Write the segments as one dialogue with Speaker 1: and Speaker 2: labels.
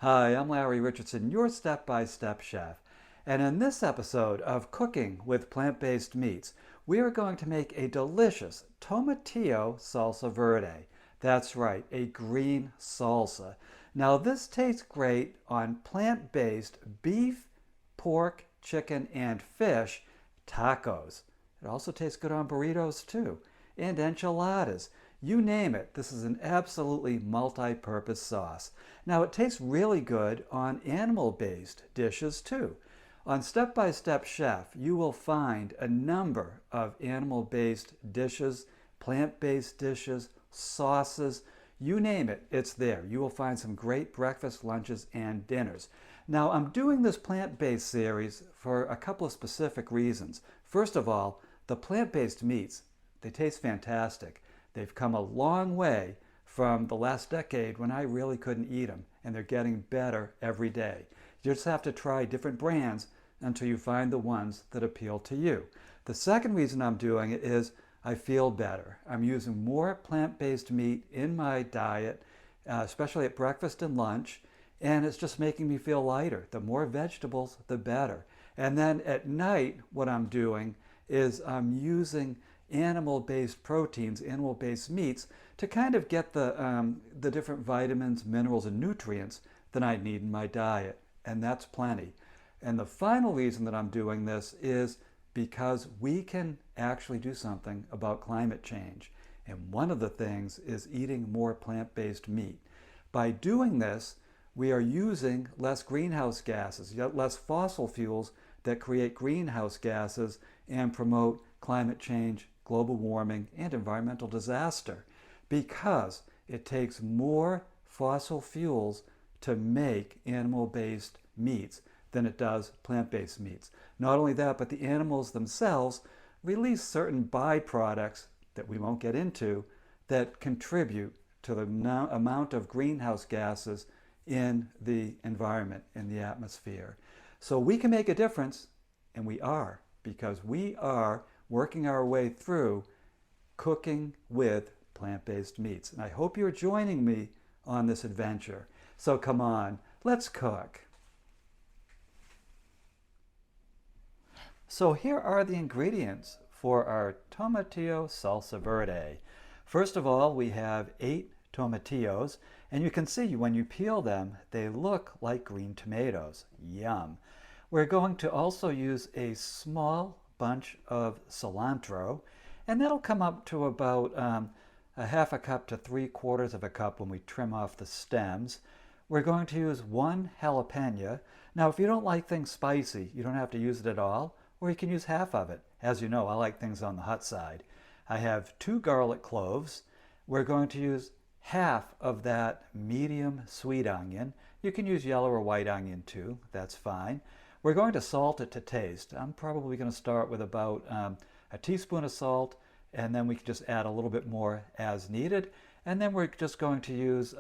Speaker 1: Hi, I'm Larry Richardson, your step-by-step chef. And in this episode of Cooking with Plant-Based Meats, we are going to make a delicious Tomatillo Salsa Verde. That's right, a green salsa. Now this tastes great on plant-based beef, pork, chicken, and fish tacos. It also tastes good on burritos too, and enchiladas. You name it, this is an absolutely multi-purpose sauce. Now it tastes really good on animal-based dishes too. On Step by Step Chef, you will find a number of animal-based dishes, plant-based dishes, sauces, you name it, it's there. You will find some great breakfast, lunches, and dinners. Now, I'm doing this plant-based series for a couple of specific reasons. First of all, the plant-based meats, they taste fantastic. They've come a long way from the last decade when I really couldn't eat them, and they're getting better every day. You just have to try different brands until you find the ones that appeal to you. The second reason I'm doing it is I feel better. I'm using more plant-based meat in my diet, especially at breakfast and lunch, and it's just making me feel lighter. The more vegetables, the better. And then at night, what I'm doing is I'm using animal-based proteins, animal-based meats, to kind of get the different vitamins, minerals, and nutrients that I need in my diet. And that's plenty. And the final reason that I'm doing this is because we can actually do something about climate change. And one of the things is eating more plant-based meat. By doing this, we are using less greenhouse gases, less fossil fuels that create greenhouse gases and promote climate change, global warming, and environmental disaster, because it takes more fossil fuels to make animal-based meats than it does plant-based meats. Not only that, but the animals themselves release certain byproducts that we won't get into that contribute to the amount of greenhouse gases in the environment, in the atmosphere. So we can make a difference, and we are, because we are working our way through cooking with plant-based meats. And I hope you're joining me on this adventure. So come on, let's cook. So here are the ingredients for our Tomatillo Salsa Verde. First of all, we have 8 tomatillos, and you can see when you peel them, they look like green tomatoes. Yum. We're going to also use a small bunch of cilantro, and that'll come up to about a half a cup to 3/4 of a cup when we trim off the stems. We're going to use 1 jalapeno. Now, if you don't like things spicy, you don't have to use it at all, or you can use half of it. As you know, I like things on the hot side. I have 2 garlic cloves. We're going to use half of that medium sweet onion. You can use yellow or white onion too, that's fine. We're going to salt it to taste. I'm probably going to start with about a teaspoon of salt, and then we can just add a little bit more as needed. And then we're just going to use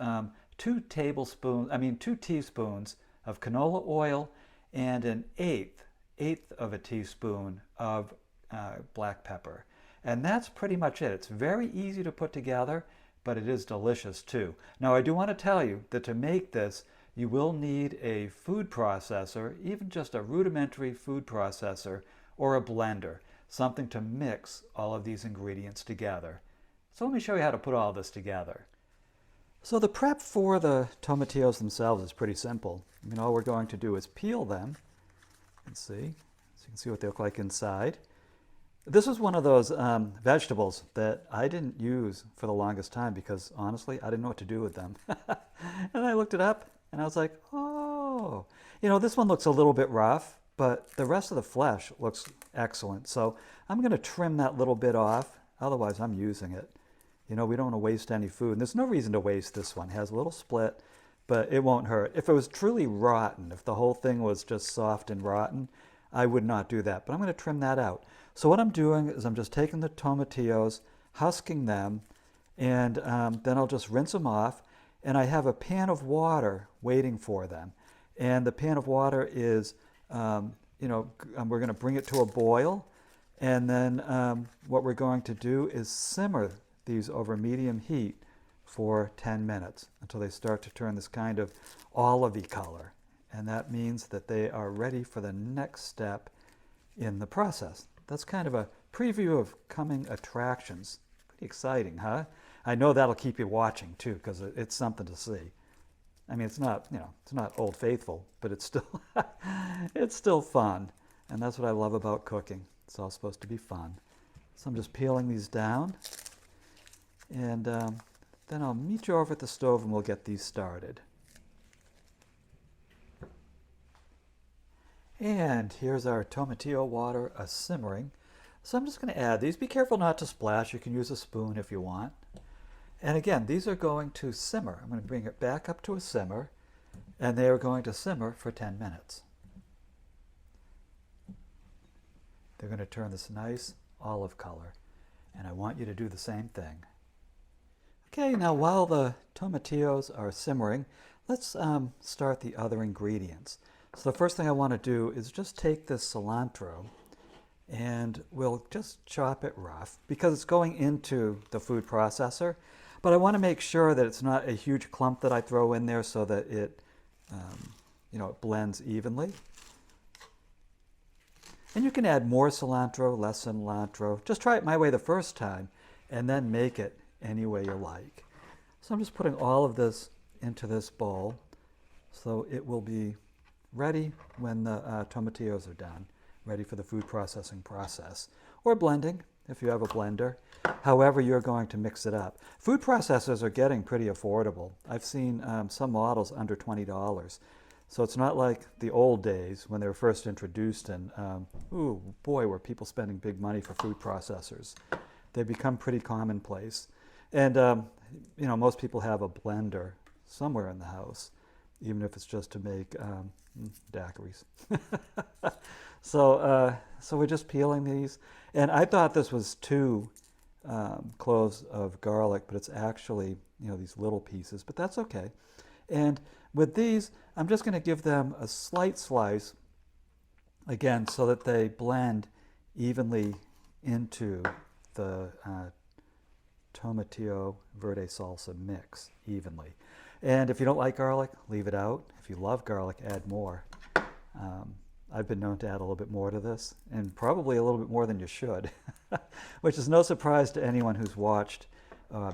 Speaker 1: 2 teaspoons of canola oil and an eighth of a teaspoon of black pepper. And that's pretty much it. It's very easy to put together, but it is delicious too. Now I do want to tell you that to make this, you will need a food processor, even just a rudimentary food processor, or a blender, something to mix all of these ingredients together. So let me show you how to put all this together. So the prep for the tomatillos themselves is pretty simple. I mean, all we're going to do is peel them. Let's see, so you can see what they look like inside. This was one of those vegetables that I didn't use for the longest time because honestly, I didn't know what to do with them. And I looked it up and I was like, oh, you know, this one looks a little bit rough, but the rest of the flesh looks excellent. So I'm going to trim that little bit off. Otherwise, I'm using it. You know, we don't want to waste any food. And there's no reason to waste this one. It has a little split, but it won't hurt. If it was truly rotten, if the whole thing was just soft and rotten, I would not do that. But I'm going to trim that out. So what I'm doing is I'm just taking the tomatillos, husking them, and then I'll just rinse them off. And I have a pan of water waiting for them. And the pan of water is, we're going to bring it to a boil. And then what we're going to do is simmer these over medium heat for 10 minutes until they start to turn this kind of olivey color. And that means that they are ready for the next step in the process. That's kind of a preview of coming attractions. Pretty exciting, huh? I know that'll keep you watching too, because it's something to see. I mean, it's not, it's not Old Faithful, but it's still, it's still fun. And that's what I love about cooking. It's all supposed to be fun. So I'm just peeling these down. And then I'll meet you over at the stove and we'll get these started. And here's our tomatillo water simmering. So I'm just going to add these. Be careful not to splash. You can use a spoon if you want. And again, these are going to simmer. I'm going to bring it back up to a simmer, and they are going to simmer for 10 minutes. They're going to turn this nice olive color, and I want you to do the same thing. Okay, now while the tomatillos are simmering, let's start the other ingredients. So the first thing I want to do is just take this cilantro and we'll just chop it rough because it's going into the food processor. But I want to make sure that it's not a huge clump that I throw in there so that it, it blends evenly. And you can add more cilantro, less cilantro. Just try it my way the first time and then make it any way you like. So I'm just putting all of this into this bowl so it will be ready when the tomatillos are done, ready for the food processing process, or blending if you have a blender. However you're going to mix it up. Food processors are getting pretty affordable. I've seen some models under $20. So it's not like the old days when they were first introduced and, ooh, boy, were people spending big money for food processors. They've become pretty commonplace. And, most people have a blender somewhere in the house, even if it's just to make daiquiris. So we're just peeling these. And I thought this was 2 cloves of garlic, but it's actually, these little pieces, but that's okay. And with these, I'm just going to give them a slight slice, again, so that they blend evenly into the Tomatillo Verde salsa mix evenly. And if you don't like garlic, leave it out. If you love garlic, add more. I've been known to add a little bit more to this, and probably a little bit more than you should, which is no surprise to anyone who's watched,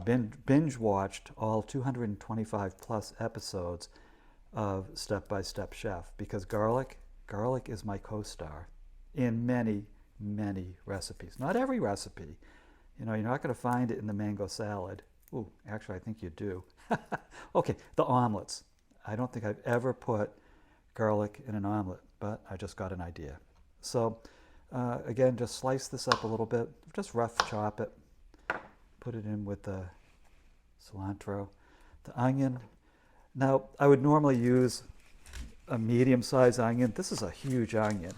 Speaker 1: binge watched all 225 plus episodes of Step by Step Chef, because garlic is my co-star in many, many recipes. Not every recipe. You're not going to find it in the mango salad. Ooh, actually, I think you do. Okay, the omelets. I don't think I've ever put garlic in an omelet, but I just got an idea. So again, just slice this up a little bit, just rough chop it, put it in with the cilantro, the onion. Now, I would normally use a medium-sized onion. This is a huge onion,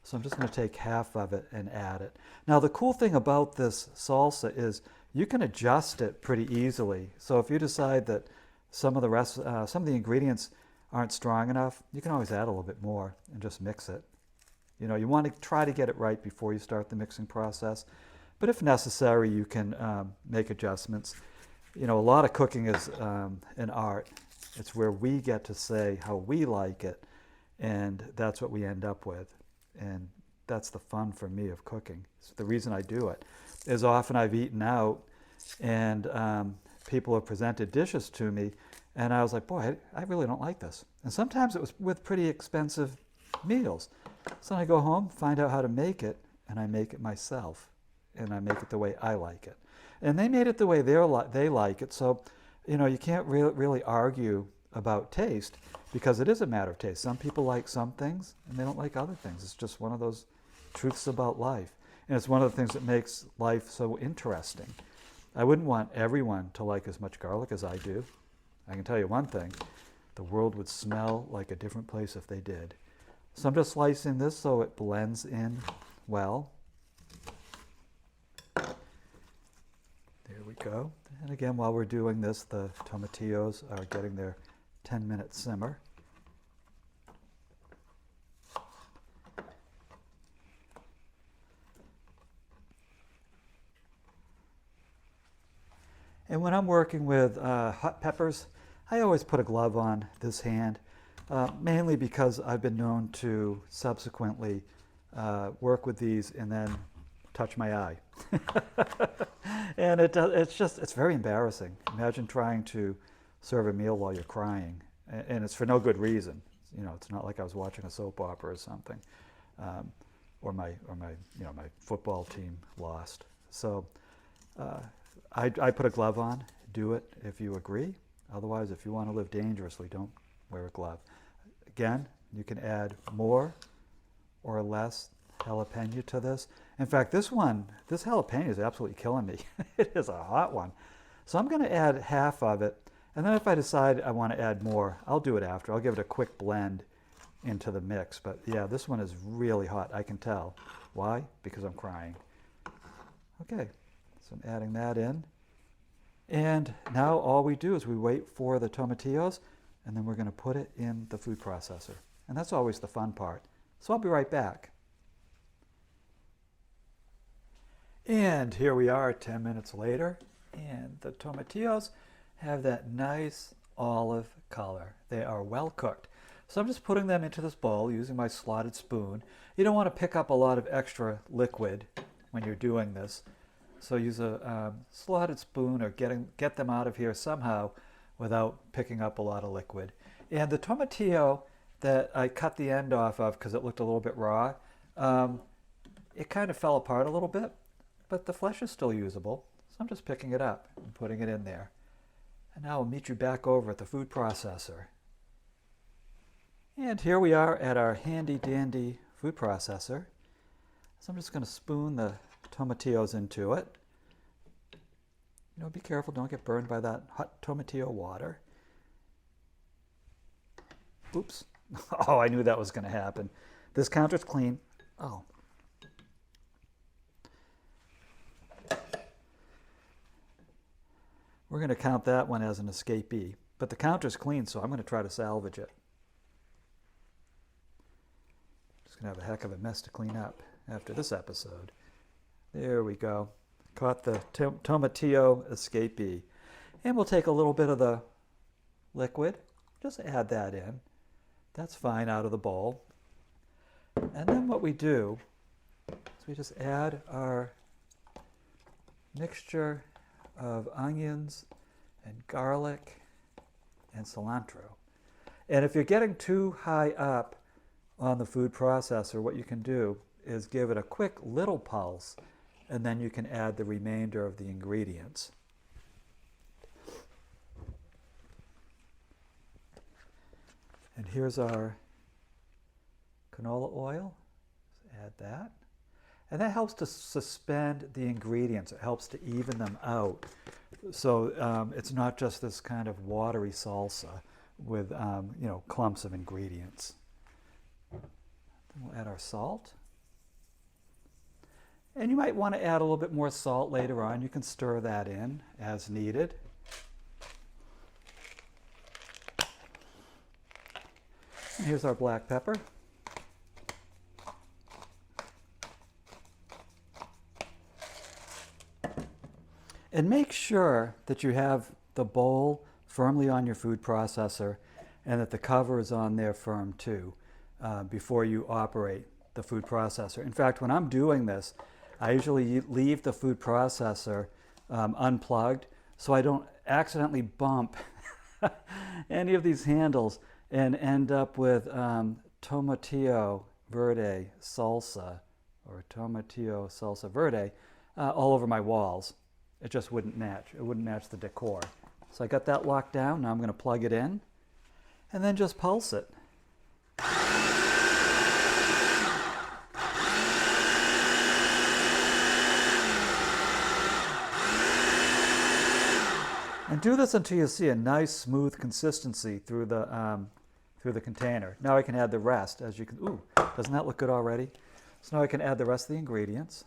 Speaker 1: so I'm just going to take half of it and add it. Now, the cool thing about this salsa is you can adjust it pretty easily. So if you decide that some of the ingredients aren't strong enough, you can always add a little bit more and just mix it. You want to try to get it right before you start the mixing process, but if necessary, you can make adjustments. A lot of cooking is an art. It's where we get to say how we like it, and that's what we end up with. And that's the fun for me of cooking. It's the reason I do it is often I've eaten out and people have presented dishes to me, and I was like, boy, I really don't like this. And sometimes it was with pretty expensive meals. So I go home, find out how to make it, and I make it myself. And I make it the way I like it. And they made it the way they like it. So, you can't really argue about taste, because it is a matter of taste. Some people like some things, and they don't like other things. It's just one of those truths about life. And it's one of the things that makes life so interesting. I wouldn't want everyone to like as much garlic as I do. I can tell you one thing, the world would smell like a different place if they did. So I'm just slicing this so it blends in well. There we go. And again, while we're doing this, the tomatillos are getting their 10-minute simmer. And when I'm working with hot peppers, I always put a glove on this hand, mainly because I've been known to subsequently work with these and then touch my eye. And it's very embarrassing. Imagine trying to serve a meal while you're crying, and it's for no good reason. You know, it's not like I was watching a soap opera or something, or my football team lost. So I put a glove on. Do it if you agree. Otherwise, if you want to live dangerously, don't wear a glove. Again, you can add more or less jalapeno to this. In fact, this jalapeno is absolutely killing me. It is a hot one. So I'm going to add half of it, and then if I decide I want to add more, I'll do it after. I'll give it a quick blend into the mix. But yeah, this one is really hot, I can tell. Why? Because I'm crying. Okay, so I'm adding that in. And now all we do is we wait for the tomatillos, and then we're going to put it in the food processor. And that's always the fun part. So I'll be right back. And here we are 10 minutes later, and the tomatillos have that nice olive color. They are well cooked. So I'm just putting them into this bowl using my slotted spoon. You don't want to pick up a lot of extra liquid when you're doing this. So use a slotted spoon or get them out of here somehow without picking up a lot of liquid. And the tomatillo that I cut the end off of because it looked a little bit raw, it kind of fell apart a little bit, but the flesh is still usable. So I'm just picking it up and putting it in there. And now I'll meet you back over at the food processor. And here we are at our handy dandy food processor. So I'm just going to spoon the tomatillos into it. You know, be careful, don't get burned by that hot tomatillo water. Oops. Oh, I knew that was going to happen. This counter's clean. Oh. We're going to count that one as an escapee. But the counter's clean, so I'm going to try to salvage it. Just going to have a heck of a mess to clean up after this episode. There we go. Caught the tomatillo escapee. And we'll take a little bit of the liquid. Just add that in. That's fine out of the bowl. And then what we do is we just add our mixture of onions and garlic and cilantro. And if you're getting too high up on the food processor, what you can do is give it a quick little pulse, and then you can add the remainder of the ingredients. And here's our canola oil. Let's add that. And that helps to suspend the ingredients. It helps to even them out. So it's not just this kind of watery salsa with clumps of ingredients. Then we'll add our salt. And you might want to add a little bit more salt later on. You can stir that in as needed. And here's our black pepper. And make sure that you have the bowl firmly on your food processor and that the cover is on there firm too before you operate the food processor. In fact, when I'm doing this, I usually leave the food processor unplugged so I don't accidentally bump any of these handles and end up with Tomatillo Verde salsa or Tomatillo Salsa Verde all over my walls. It just wouldn't match. It wouldn't match the decor. So I got that locked down. Now I'm going to plug it in and then just pulse it. And do this until you see a nice smooth consistency through the container. Now I can add the rest. As you can, ooh, doesn't that look good already? So now I can add the rest of the ingredients.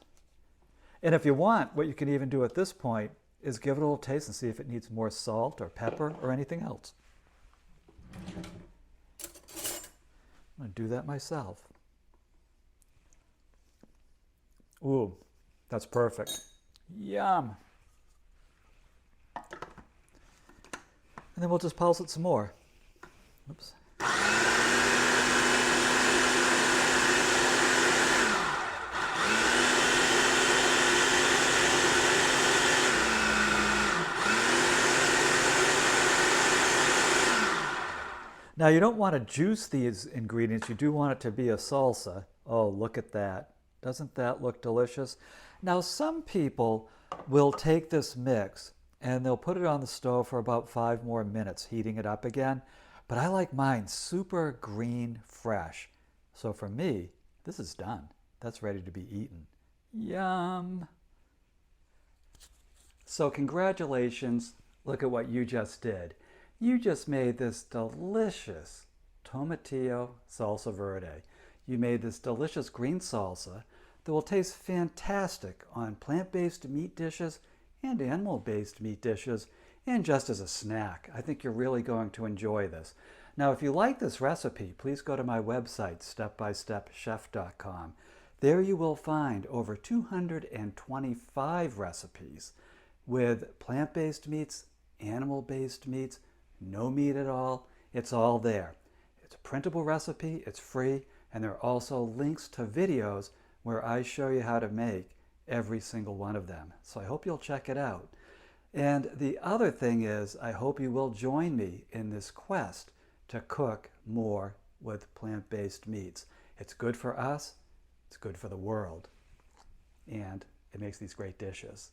Speaker 1: And if you want, what you can even do at this point is give it a little taste and see if it needs more salt or pepper or anything else. I'm going to do that myself. Ooh, that's perfect. Yum. And then we'll just pulse it some more. Oops. Now you don't want to juice these ingredients, you do want it to be a salsa. Oh, look at that. Doesn't that look delicious? Now some people will take this mix and they'll put it on the stove for about 5 more minutes, heating it up again. But I like mine super green fresh. So for me, this is done. That's ready to be eaten. Yum! So congratulations, look at what you just did. You just made this delicious Tomatillo Salsa Verde. You made this delicious green salsa that will taste fantastic on plant-based meat dishes and animal-based meat dishes, and just as a snack. I think you're really going to enjoy this. Now, if you like this recipe, please go to my website, stepbystepchef.com. There you will find over 225 recipes with plant-based meats, animal-based meats, no meat at all. It's all there. It's a printable recipe, it's free, and there are also links to videos where I show you how to make every single one of them. So I hope you'll check it out. And the other thing is, I hope you will join me in this quest to cook more with plant-based meats. It's good for us, it's good for the world, and it makes these great dishes.